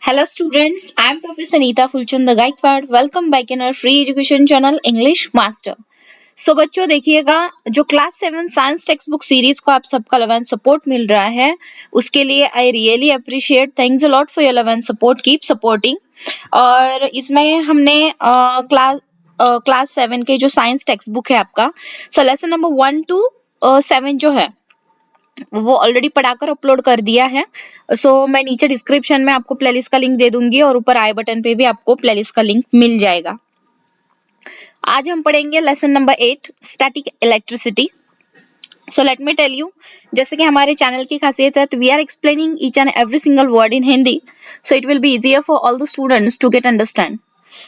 Hello students, I am Professor Neeta Fulchand Gaikwad. Welcome back in our free education channel English Master. So बच्चों देखिएगा, जो class 7 science text book series को आप सबका love and support मिल रहा है, उसके लिए I really appreciate, thanks a lot for your love and support, keep supporting. और इसमें हमने क्लास 7 के जो साइंस टेक्स्ट बुक है आपका, सो लेसन नंबर 1 to 7 जो है वो ऑलरेडी पढ़ाकर अपलोड कर दिया है। सो मैं नीचे डिस्क्रिप्शन में आपको प्लेलिस्ट का लिंक दे दूंगी और ऊपर आई बटन पे भी आपको प्लेलिस्ट का लिंक मिल जाएगा। आज हम पढ़ेंगे lesson number 8 static electricity. So let me tell you, जैसे कि हमारे चैनल की खासियत है, तो we are explaining each and every single word in Hindi, so it will be easier for all the students to get understand.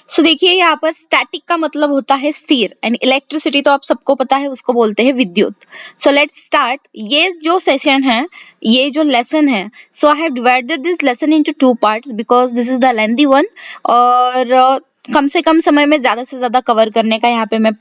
So देखिए, यहाँ पर स्टैटिक का मतलब होता है स्थिर, एंड इलेक्ट्रिसिटी तो आप सबको पता है, उसको बोलते हैं विद्युत। So let's start. ये जो सेशन है, ये जो लेसन है, so I have divided this lesson into 2 parts because this is the lengthy one, और कम से कम समय में ज्यादा से ज्यादा कवर करने का यहाँ पे मैं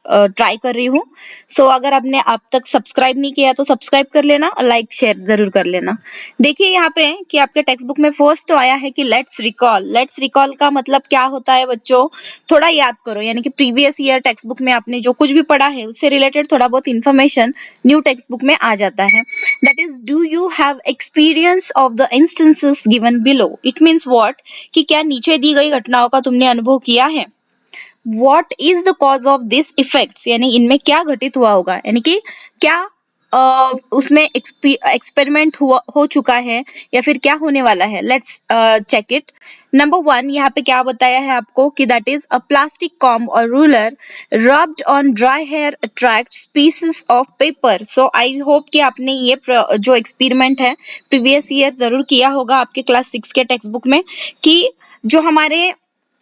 ट्राई कर रही हूँ। सो अगर आपने अब तक सब्सक्राइब नहीं किया तो सब्सक्राइब कर लेना और लाइक शेयर जरूर कर लेना। देखिए यहाँ पे कि आपके टेक्स्ट बुक में फर्स्ट तो आया है कि लेट्स रिकॉल। लेट्स रिकॉल का मतलब क्या होता है बच्चों, थोड़ा याद करो, यानी कि प्रीवियस ईयर टेक्स्ट बुक में आपने जो कुछ भी पढ़ा है उससे रिलेटेड थोड़ा बहुत इंफॉर्मेशन न्यू टेक्स्ट बुक में आ जाता है। That is, do you have experience of the instances given below. It means what, कि क्या नीचे दी गई घटनाओं का तुमने अनुभव किया है। What is the cause of this effects, यानी इनमें क्या घटित हुआ होगा, यानी कि क्या उसमें एक्सपेरिमेंट हो चुका है या फिर क्या होने वाला है। Let's check it. नंबर 1 यहाँ पे क्या बताया है आपको कि that is a plastic comb और ruler rubbed on dry hair attracts pieces of paper. So I hope कि आपने ये जो एक्सपेरिमेंट है प्रीवियस ईयर जरूर किया होगा आपके क्लास 6 के टेक्स्ट बुक में, कि जो हमारे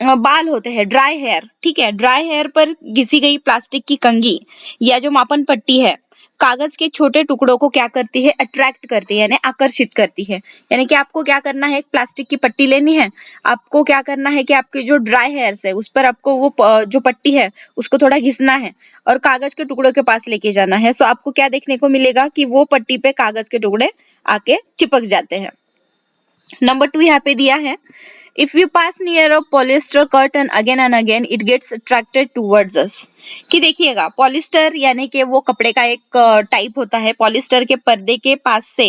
बाल होते हैं, ड्राई हेयर, ठीक है, ड्राई हेयर पर घिसी गई प्लास्टिक की कंघी या जो मापन पट्टी है, कागज के छोटे टुकड़ों को क्या करती है, अट्रैक्ट करती है, यानी आकर्षित करती है। यानी कि आपको क्या करना है, एक प्लास्टिक की पट्टी लेनी है, आपको क्या करना है कि आपके जो ड्राई हेयर्स है उस पर आपको वो जो पट्टी है उसको थोड़ा घिसना है और कागज के टुकड़ों के पास लेके जाना है। सो आपको क्या देखने को मिलेगा कि वो पट्टी पे कागज के टुकड़े आके चिपक जाते हैं। नंबर 2 यहाँ पे दिया है, if you pass near a polyester curtain again and again it gets attracted towards us। कि देखिएगा, पॉलिस्टर यानी कि वो कपड़े का एक टाइप होता है, पॉलिस्टर के पर्दे के पास से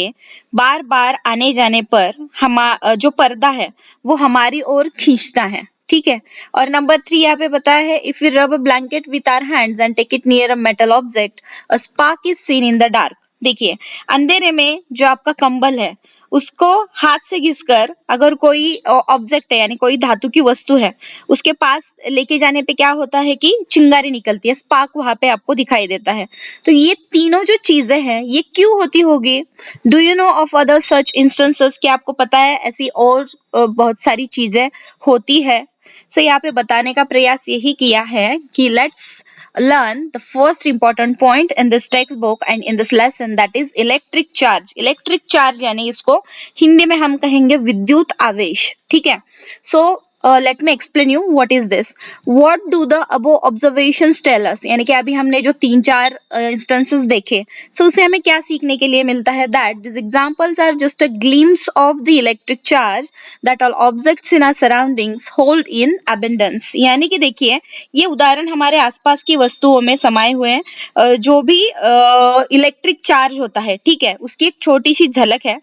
बार बार आने जाने पर जो पर्दा है वो हमारी ओर खींचता है, ठीक है। और नंबर 3 यहाँ पे बताया है, if we rub a blanket with our hands and take it near a metal object a spark is seen in the dark। देखिए, अंधेरे में जो आपका कंबल है उसको हाथ से घिसकर अगर कोई ऑब्जेक्ट है, यानी कोई धातु की वस्तु है, उसके पास लेके जाने पे क्या होता है कि चिंगारी निकलती है, स्पार्क वहां पे आपको दिखाई देता है। तो ये तीनों जो चीजें हैं ये क्यों होती होगी। Do you know of other such instances, क्या आपको पता है ऐसी और बहुत सारी चीजें होती है। सो यहाँ पे बताने का प्रयास यही किया है कि let's learn the first important point in this textbook and in this lesson, that is electric charge। electric charge यानी इसको हिंदी में हम कहेंगे विद्युत आवेश, ठीक है। so let me explain you what is this, what do the above observations tell us। यानी कि अभी हमने जो 3-4 instances देखे, so उसे हमें क्या सीखने के लिए मिलता है, that these examples are just a glimpse of the electric charge that all objects in our surroundings hold in abundance। यानी कि देखिए, ये उदाहरण हमारे आसपास की वस्तुओं में समाये हुए हैं, जो भी इलेक्ट्रिक चार्ज होता है, ठीक है, उसकी एक छोटी सी झलक है।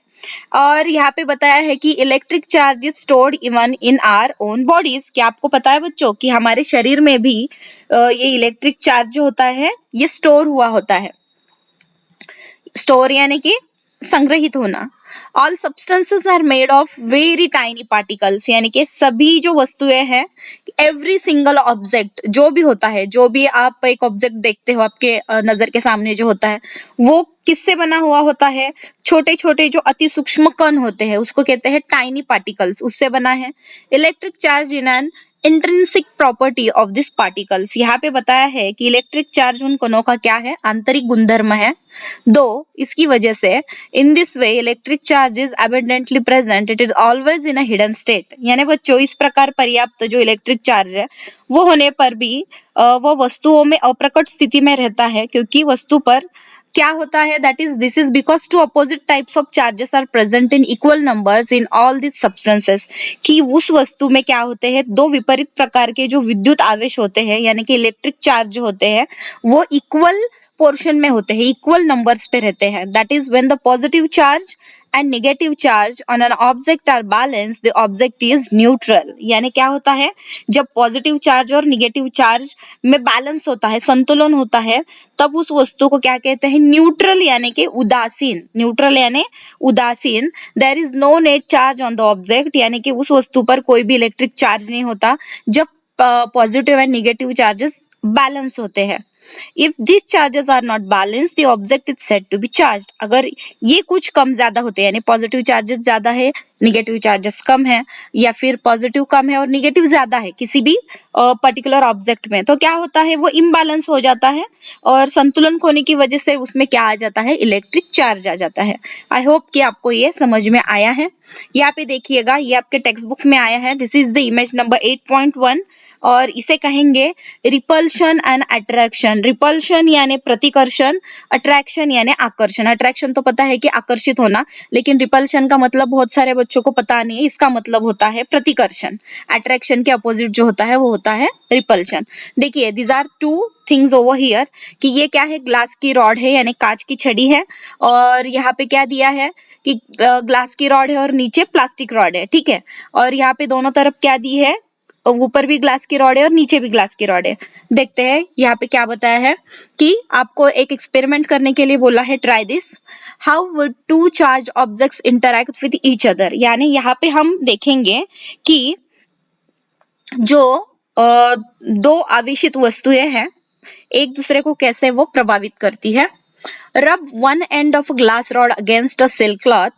और यहाँ पे बताया है कि electric charge is stored even in our own bodies. क्या आपको पता है बच्चों कि हमारे शरीर में भी ये इलेक्ट्रिक चार्ज जो होता है ये स्टोर हुआ होता है। स्टोर यानी कि संग्रहित होना। All substances are made of very tiny particles, यानी कि सभी जो वस्तुएं हैं, एवरी सिंगल ऑब्जेक्ट जो भी होता है, जो भी आप एक ऑब्जेक्ट देखते हो आपके नजर के सामने जो होता है वो किससे बना हुआ होता है, छोटे छोटे जो अति सूक्ष्म कण होते हैं उसको कहते हैं टाइनी पार्टिकल्स, उससे बना है। Electric charge in an intrinsic property of this particles. यहाँ पे बताया है कि इलेक्ट्रिक चार्ज उन कणों का क्या है, आंतरिक गुणधर्म है। दो इसकी वजह से in this way electric charge is abundantly present, it is always in a hidden state. यानी बच्चों, इस प्रकार पर्याप्त जो इलेक्ट्रिक चार्ज है वो होने पर भी वो वस्तुओं में अप्रकट स्थिति में रहता है, क्योंकि वस्तु पर क्या होता है, that is this is because two opposite types of charges are present in equal numbers in all this substances, कि उस वस्तु में क्या होते हैं, दो विपरीत प्रकार के जो विद्युत आवेश होते हैं यानी कि इलेक्ट्रिक चार्ज होते हैं वो इक्वल पोर्शन में होते हैं, इक्वल नंबर्स पे रहते हैं। That is when the positive charge and negative charge on an object are balance the object is neutral. यानी क्या होता है, जब पॉजिटिव चार्ज और नेगेटिव चार्ज में बैलेंस होता है, संतुलन होता है, तब उस वस्तु को क्या कहते हैं, न्यूट्रल यानी कि उदासीन। न्यूट्रल यानी उदासीन। There is no net charge on the object, यानी कि उस वस्तु पर कोई भी इलेक्ट्रिक चार्ज नहीं होता जब positive and negative charges balance होते हैं। If these charges are not balanced, the object is said to be charged. अगर ये कुछ कम ज्यादा होते हैं, यानी पॉजिटिव चार्जेस ज्यादा है, नेगेटिव चार्जेस कम है, या फिर पॉजिटिव कम है और नेगेटिव ज्यादा है किसी भी पर्टिकुलर ऑब्जेक्ट में, तो क्या होता है, वो इम्बैलेंस हो जाता है और संतुलन खोने की वजह से उसमें क्या आ जाता है, इलेक्ट्रिक चार्ज आ जाता है। आई होप कि आपको ये समझ में आया है। यहाँ पे देखिएगा, ये आपके टेक्स्ट बुक में आया है। This is the image number 8.1 और इसे कहेंगे रिपल्शन एंड अट्रैक्शन। रिपल्शन यानी प्रतिकर्षण, अट्रैक्शन यानी आकर्षण। अट्रैक्शन तो पता है कि आकर्षित होना, लेकिन रिपल्शन का मतलब बहुत सारे बच्चों को पता नहीं है, इसका मतलब होता है प्रतिकर्षण। अट्रैक्शन के अपोजिट जो होता है वो होता है रिपल्शन। देखिए, these are two things over here, कि ये क्या है, ग्लास की रॉड है यानी कांच की छड़ी है, और यहाँ पे क्या दिया है कि ग्लास की रॉड है और नीचे प्लास्टिक रॉड है, ठीक है। और यहाँ पे दोनों तरफ क्या दी है, ऊपर भी ग्लास की रॉड है और नीचे भी ग्लास की रॉड है। देखते हैं यहाँ पे क्या बताया है कि आपको एक एक्सपेरिमेंट करने के लिए बोला है, try this. How would two charge objects interact with each other. यानी यहाँ पे हम देखेंगे कि जो दो आवेशित वस्तुएं हैं एक दूसरे को कैसे वो प्रभावित करती है। Rub one end of glass rod against a silk cloth,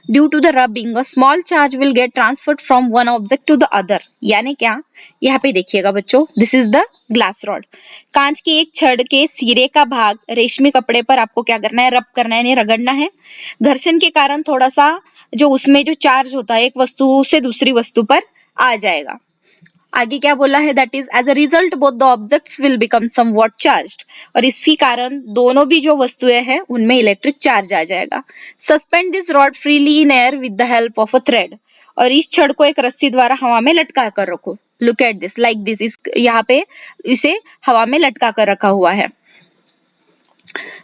due to the rubbing a small charge will get transferred from one object to the other. यानी क्या, यहाँ पे देखिएगा बच्चों, this is the glass rod. कांच के एक छड़ के सिरे का भाग रेशमी कपड़े पर आपको क्या करना है, रब करना है, यानी रगड़ना है। घर्षण के कारण थोड़ा सा जो उसमें जो चार्ज होता है एक वस्तु से दूसरी वस्तु पर आ जाएगा। आगे क्या बोला है, that is as a result both the objects will become somewhat charged, और इसी कारण दोनों भी जो वस्तुएं हैं उनमें इलेक्ट्रिक चार्ज आ जाएगा। Suspend this rod freely in air with the help of a thread, और इस छड़ को एक रस्सी द्वारा हवा में लटका कर रखो। Look at this, like this, इस यहाँ पे इसे हवा में लटका कर रखा हुआ है।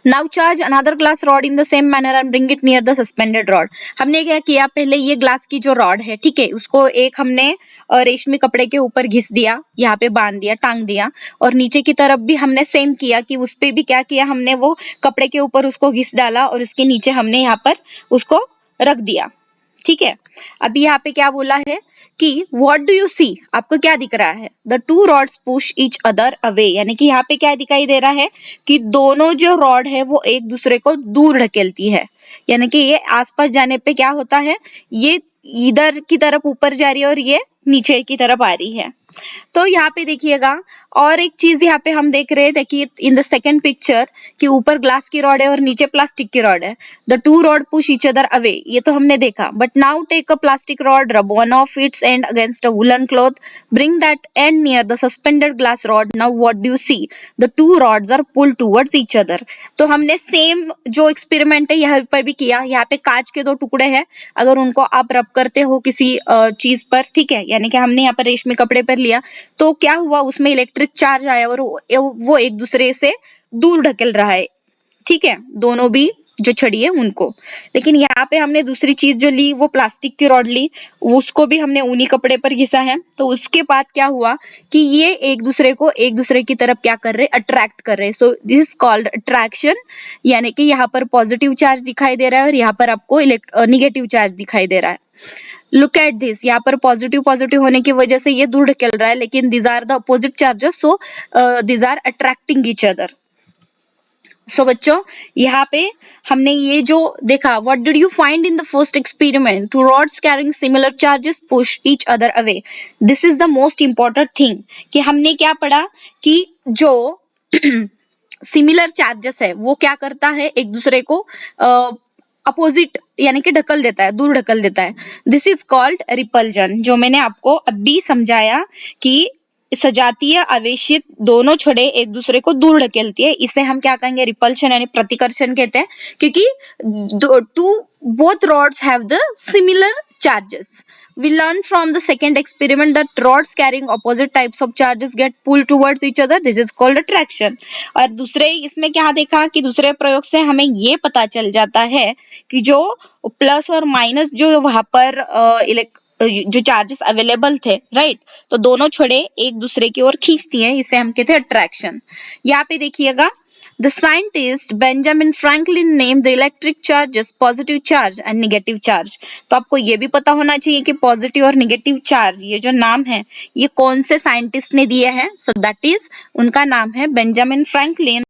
Now charge another glass rod in the same manner and bring it near the suspended rod. हमने क्या किया, पहले ये ग्लास की जो रॉड है, ठीक है, उसको एक हमने रेशमी कपड़े के ऊपर घिस दिया, यहाँ पे बांध दिया, टांग दिया, और नीचे की तरफ भी हमने सेम किया कि उस पे भी क्या किया हमने, वो कपड़े के ऊपर उसको घिस डाला और उसके नीचे हमने यहाँ पर उसको रख दिया, ठीक है। अभी यहाँ पे क्या बोला है कि व्हाट डू यू सी, आपको क्या दिख रहा है, the two rods push each other away, यानी कि यहाँ पे क्या दिखाई दे रहा है कि दोनों जो रॉड है वो एक दूसरे को दूर ढकेलती है, यानी कि ये आसपास जाने पे क्या होता है, ये इधर की तरफ ऊपर जा रही है और ये नीचे की तरफ आ रही है। तो यहाँ पे देखिएगा, और एक चीज यहाँ पे हम देख रहे हैं, देखिए इन द सेकंड पिक्चर कि ऊपर ग्लास की रॉड है और नीचे प्लास्टिक की रॉड है। The two rod push each other away, ये तो हमने देखा। But now take a plastic rod, rub one of its end against a woollen cloth, bring that end near the suspended glass rod. Now what do you see, the two rods are pulled towards each other. तो हमने same जो experiment है यहाँ पर भी किया। यहाँ पे कांच के दो टुकड़े हैं, अगर उनको आप रब करते हो किसी चीज पर, ठीक है, यानी कि हमने यहाँ पर रेशमी कपड़े पर लिया, तो क्या हुआ, उसमें इलेक्ट्रिक चार्ज आया और वो एक दूसरे से दूर ढकेल रहा है, ठीक है, दोनों भी जो छड़ी है उनको। लेकिन यहाँ पे हमने दूसरी चीज जो ली वो प्लास्टिक की रॉड ली, उसको भी हमने ऊनी कपड़े पर घिसा है। तो उसके बाद क्या हुआ कि ये एक दूसरे को एक दूसरे की तरफ क्या कर रहे, अट्रैक्ट कर रहे। So this is called attraction, यानी कि यहाँ पर पॉजिटिव चार्ज दिखाई दे रहा है और यहाँ पर आपको निगेटिव चार्ज दिखाई दे रहा है। लुक एट दिस, यहाँ पर पॉजिटिव पॉजिटिव होने की वजह से ये दूर ढकेल रहा है, लेकिन this are the opposite charges, so this are attracting each other. So बच्चों, यहाँ पे हमने ये जो देखा, what did you find in the first experiment, two rods carrying similar charges push each other away. This is the most important thing, कि हमने क्या पढ़ा कि जो सिमिलर चार्जेस है वो क्या करता है, एक दूसरे को अपोजिट यानी कि ढकल देता है, दूर ढकल देता है। दिस इज कॉल्ड रिपल्जन, जो मैंने आपको अभी समझाया कि सजातीय आवेशित दोनों छड़े एक दूसरे को दूर ढकेलती है, इसे हम क्या कहेंगे, रिपल्शन यानी प्रतिकर्षण कहते हैं, क्योंकि to both rods have the similar charges. We learn from the second experiment that rods carrying opposite types of charges get pulled towards each other. This is called attraction. और दूसरे इसमें क्या देखा कि दूसरे प्रयोग से हमें ये पता चल जाता है कि जो प्लस और माइनस जो वहां पर जो चार्जेस अवेलेबल थे, राइट, तो दोनों छड़े एक दूसरे की ओर खींचती हैं, इसे हम कहते हैं अट्रैक्शन। यहाँ पे देखिएगा, The scientist Benjamin Franklin named the electric charges positive charge and negative charge. तो आपको ये भी पता होना चाहिए कि पॉजिटिव और नेगेटिव चार्ज ये जो नाम है ये कौन से साइंटिस्ट ने दिए हैं। सो दैट इज उनका नाम है बेंजामिन फ्रैंकलिन।